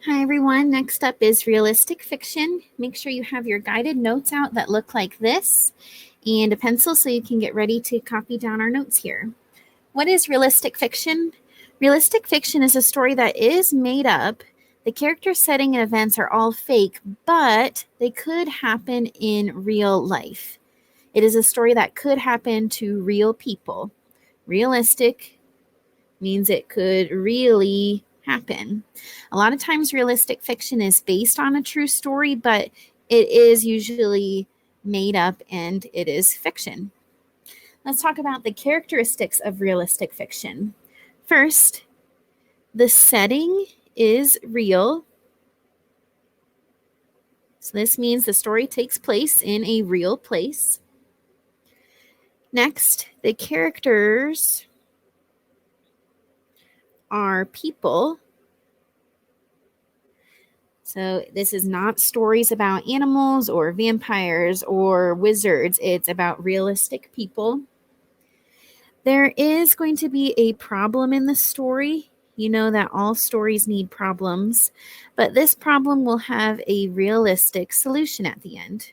Hi everyone, next up is realistic fiction. Make sure you have your guided notes out that look like this and a pencil so you can get ready to copy down our notes here. What is realistic fiction? Realistic fiction is a story that is made up. The character setting and events are all fake, but they could happen in real life. It is a story that could happen to real people. Realistic means it could really happen. A lot of times, realistic fiction is based on a true story, but it is usually made up and it is fiction. Let's talk about the characteristics of realistic fiction. First, the setting is real. So, this means the story takes place in a real place. Next, the characters are people. So this is not stories about animals or vampires or wizards. It's about realistic people. There is going to be a problem in the story. You know that all stories need problems, but this problem will have a realistic solution at the end.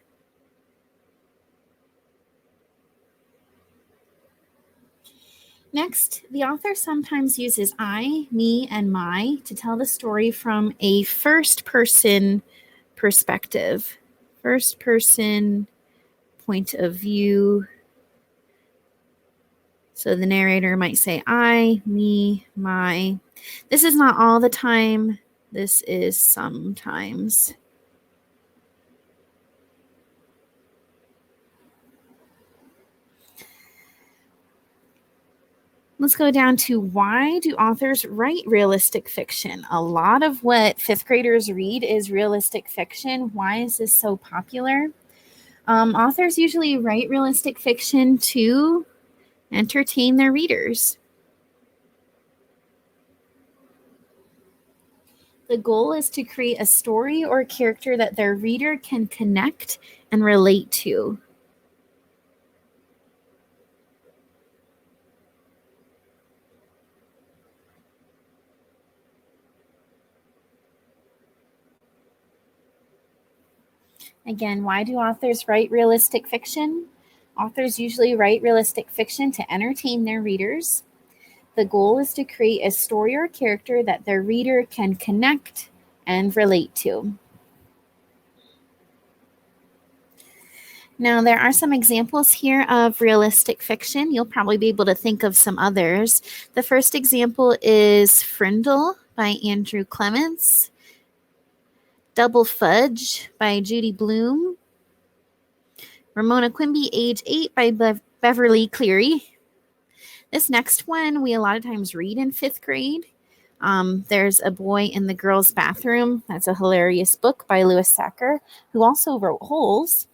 Next, the author sometimes uses I, me, and my to tell the story from a first-person perspective, first-person point of view. So the narrator might say I, me, my. This is not all the time. This is sometimes. Let's go down to why do authors write realistic fiction? A lot of what fifth graders read is realistic fiction. Why is this so popular? Authors usually write realistic fiction to entertain their readers. The goal is to create a story or character that their reader can connect and relate to. Again, why do authors write realistic fiction? Authors usually write realistic fiction to entertain their readers. The goal is to create a story or character that their reader can connect and relate to. Now, there are some examples here of realistic fiction. You'll probably be able to think of some others. The first example is Frindle by Andrew Clements, Double Fudge by Judy Blume, Ramona Quimby, Age 8 by Beverly Cleary. This next one we a lot of times read in fifth grade. There's a Boy in the Girl's Bathroom. That's a hilarious book by Louis Sachar, who also wrote Holes.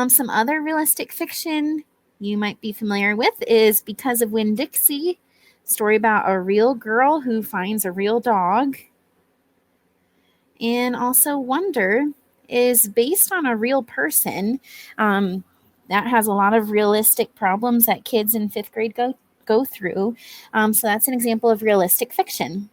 Some other realistic fiction you might be familiar with is Because of Winn-Dixie, story about a real girl who finds a real dog. And also Wonder is based on a real person. That has a lot of realistic problems that kids in fifth grade go through. So that's an example of realistic fiction.